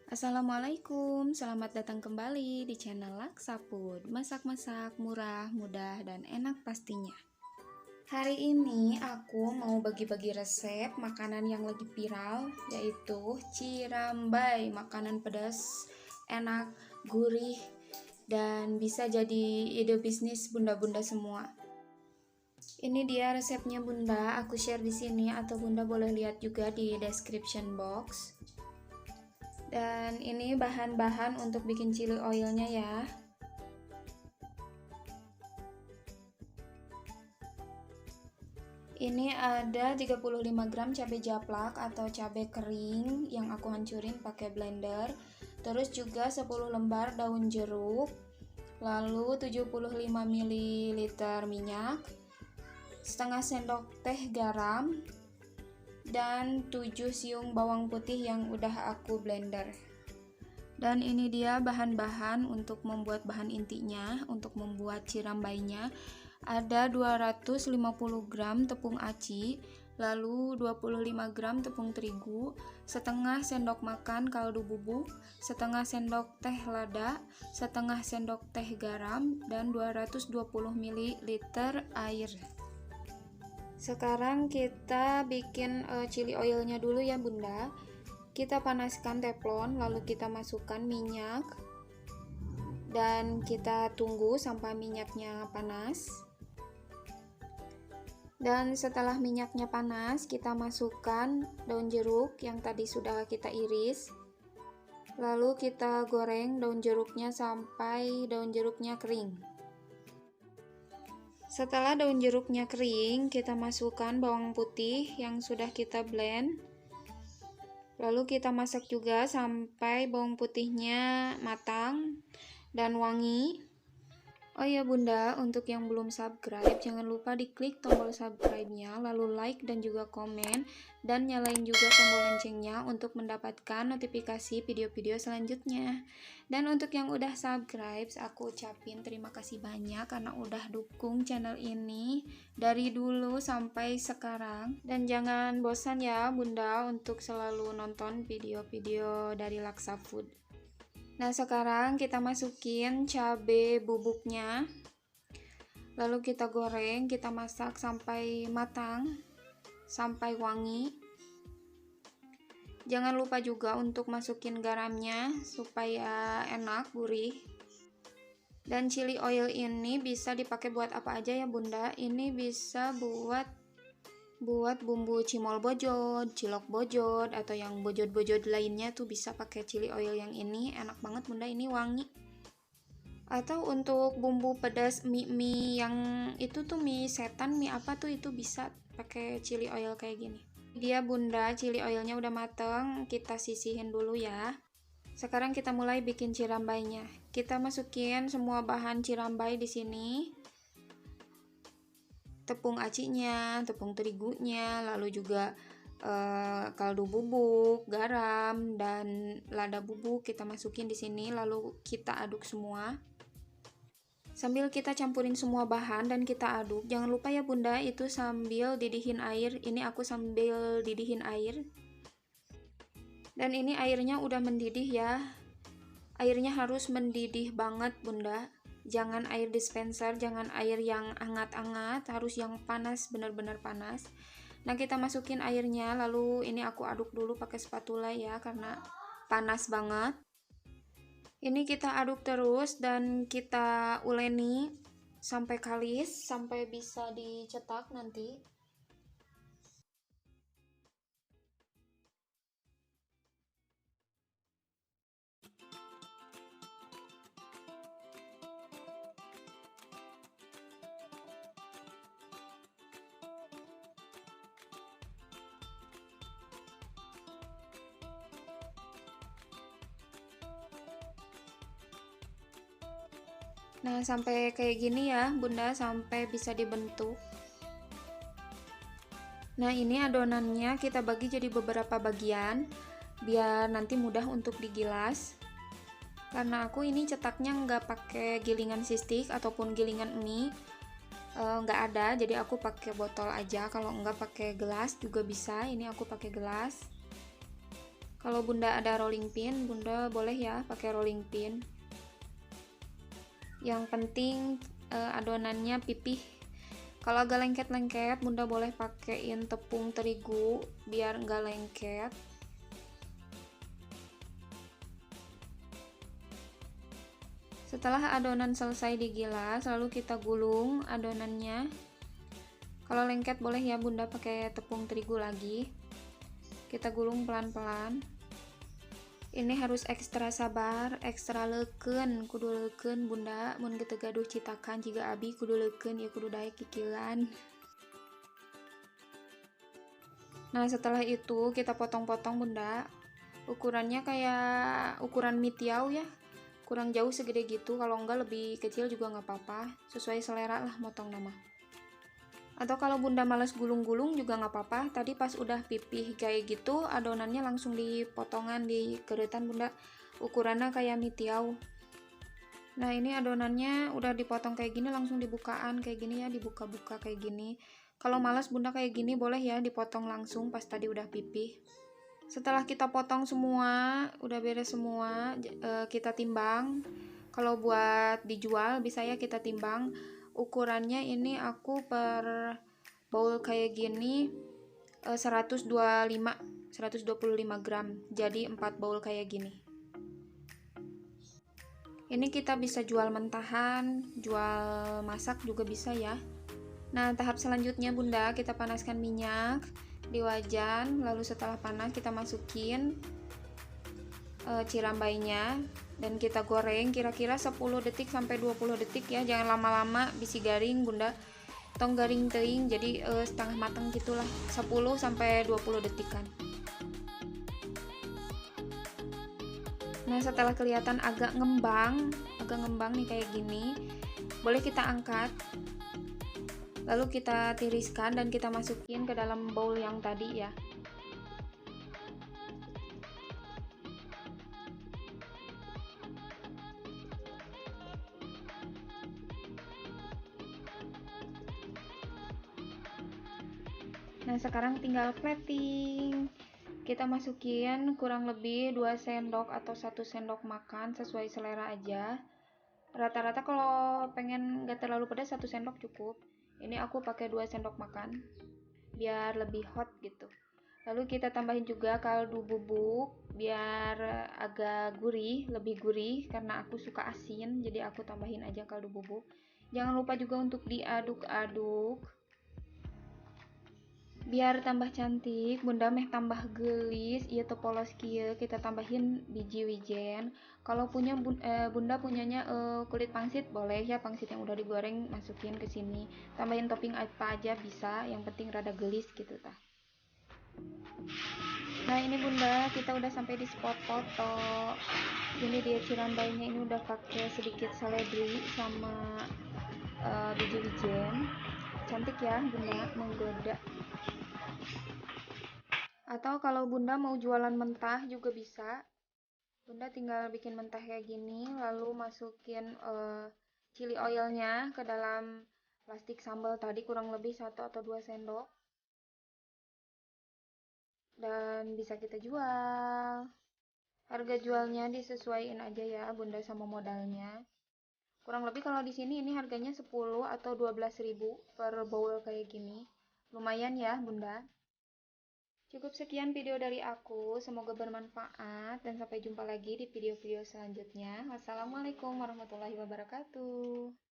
Assalamualaikum, selamat datang kembali di channel Laksa Food. Masak-masak murah, mudah, dan enak pastinya. Hari ini aku mau bagi-bagi resep makanan yang lagi viral, yaitu cirambai, makanan pedas, enak, gurih, dan bisa jadi ide bisnis bunda-bunda semua. Ini dia resepnya bunda, aku share di sini atau bunda boleh lihat juga di description box. Dan ini bahan-bahan untuk bikin chili oilnya ya. Ini ada 35 gram cabai japlak atau cabai kering yang aku hancurin pakai blender. Terus juga 10 lembar daun jeruk. Lalu 75 ml minyak, setengah sendok teh garam, dan 7 siung bawang putih yang udah aku blender. Dan ini dia bahan-bahan untuk membuat bahan intinya. Untuk membuat cirambainya ada 250 gram tepung aci, lalu 25 gram tepung terigu, setengah sendok makan kaldu bubuk, setengah sendok teh lada, setengah sendok teh garam, dan 220 ml air. Sekarang kita bikin chili oilnya dulu ya bunda. Kita panaskan teflon, lalu kita masukkan minyak dan kita tunggu sampai minyaknya panas. Dan setelah minyaknya panas, kita masukkan daun jeruk yang tadi sudah kita iris. Lalu kita goreng daun jeruknya sampai daun jeruknya kering. Setelah daun jeruknya kering, kita masukkan bawang putih yang sudah kita blend. Lalu kita masak juga sampai bawang putihnya matang dan wangi. Oh iya bunda, untuk yang belum subscribe, jangan lupa diklik tombol subscribe-nya, lalu like dan juga komen, dan nyalain juga tombol loncengnya untuk mendapatkan notifikasi video-video selanjutnya. Dan untuk yang udah subscribe, aku ucapin terima kasih banyak karena udah dukung channel ini dari dulu sampai sekarang. Dan jangan bosan ya bunda untuk selalu nonton video-video dari Laksa Food. Nah sekarang kita masukin cabai bubuknya, lalu kita goreng, kita masak sampai matang, sampai wangi. Jangan lupa juga untuk masukin garamnya supaya enak, gurih. Dan chili oil ini bisa dipakai buat apa aja ya bunda. Ini bisa buat bumbu cimol bojot, cilok bojot, atau yang bojot-bojot lainnya tuh bisa pakai chili oil yang ini. Enak banget bunda, ini wangi. Atau untuk bumbu pedas mie yang itu tuh mie setan, mie apa tuh, itu bisa pakai chili oil kayak gini. Dia bunda, chili oilnya udah mateng, kita sisihin dulu ya. Sekarang kita mulai bikin cirambainya. Kita masukin semua bahan cirambai di sini. Tepung acinya, tepung terigunya, lalu juga kaldu bubuk, garam, dan lada bubuk kita masukin di sini, lalu kita aduk semua. Sambil kita campurin semua bahan dan kita aduk, jangan lupa ya bunda, itu sambil didihin air. Ini aku sambil didihin air. Dan ini airnya udah mendidih ya. Airnya harus mendidih banget bunda. Jangan air dispenser, jangan air yang hangat-hangat, harus yang panas, benar-benar panas. Nah kita masukin airnya, lalu ini aku aduk dulu pakai spatula ya, karena panas banget. Ini kita aduk terus dan kita uleni sampai kalis, sampai bisa dicetak nanti. Nah sampai kayak gini ya bunda, sampai bisa dibentuk. Nah ini adonannya kita bagi jadi beberapa bagian biar nanti mudah untuk digilas. Karena aku ini cetaknya nggak pakai gilingan sistik ataupun gilingan mie, nggak ada, jadi aku pakai botol aja. Kalau nggak pakai gelas juga bisa, ini aku pakai gelas. Kalau bunda ada rolling pin, bunda boleh ya pakai rolling pin. Yang penting adonannya pipih. Kalau agak lengket-lengket, bunda boleh pakaiin tepung terigu biar nggak lengket. Setelah adonan selesai digilas, lalu kita gulung adonannya. Kalau lengket boleh ya bunda pakai tepung terigu lagi. Kita gulung pelan-pelan. Ini harus ekstra sabar, ekstra leukeun, kudu leukeun bunda, mun teu gaduh citakan jiga abi kudu leukeun ya kudu daek kikilan. Nah, setelah itu kita potong-potong bunda. Ukurannya kayak ukuran mie tiaw ya. Kurang jauh segede gitu, kalau enggak lebih kecil juga nggak apa-apa, sesuai selera lah motong nama. Atau kalau bunda males gulung-gulung juga nggak apa-apa, tadi pas udah pipih kayak gitu adonannya langsung dipotongan di keretan bunda, ukurannya kayak mie tiaw. Nah, ini adonannya udah dipotong kayak gini, langsung dibukaan kayak gini ya, dibuka-buka kayak gini. Kalau malas bunda kayak gini boleh ya dipotong langsung pas tadi udah pipih. Setelah kita potong semua, udah beres semua, kita timbang. Kalau buat dijual bisa ya kita timbang. Ukurannya ini aku per bowl kayak gini 125 gram. Jadi 4 bowl kayak gini. Ini kita bisa jual mentahan, jual masak juga bisa ya. Nah, tahap selanjutnya bunda, kita panaskan minyak di wajan, lalu setelah panas kita masukin cirambainya dan kita goreng kira-kira 10 detik sampai 20 detik ya, jangan lama-lama bisi garing bunda, tong garing teing, jadi setengah matang gitulah, 10 sampai 20 detikan. Nah, setelah kelihatan agak ngembang nih kayak gini, boleh kita angkat. Lalu kita tiriskan dan kita masukin ke dalam bowl yang tadi ya. Nah, sekarang tinggal plating. Kita masukin kurang lebih 2 sendok atau 1 sendok makan sesuai selera aja. Rata-rata kalau pengen gak terlalu pedas 1 sendok cukup. Ini aku pakai 2 sendok makan biar lebih hot gitu. Lalu kita tambahin juga kaldu bubuk biar agak gurih, lebih gurih karena aku suka asin, jadi aku tambahin aja kaldu bubuk. Jangan lupa juga untuk diaduk-aduk biar tambah cantik. Bunda meh tambah gelis ieu teu polos kieu, kita tambahin biji wijen. Kalau bunda punyanya kulit pangsit boleh ya, pangsit yang udah digoreng masukin ke sini. Tambahin topping apa aja bisa, yang penting rada gelis gitu tah. Nah, ini bunda kita udah sampai di spot foto. Ini dia cirambainya, ini udah pakai sedikit seledri sama biji wijen. Cantik ya bunda, menggoda. Atau kalau bunda mau jualan mentah juga bisa. Bunda tinggal bikin mentah kayak gini, lalu masukin chili oilnya ke dalam plastik sambal tadi kurang lebih 1 atau 2 sendok. Dan bisa kita jual. Harga jualnya disesuaiin aja ya bunda sama modalnya. Kurang lebih kalau di sini ini harganya 10 atau 12.000 per bowl kayak gini. Lumayan ya bunda. Cukup sekian video dari aku, semoga bermanfaat dan sampai jumpa lagi di video-video selanjutnya. Wassalamualaikum warahmatullahi wabarakatuh.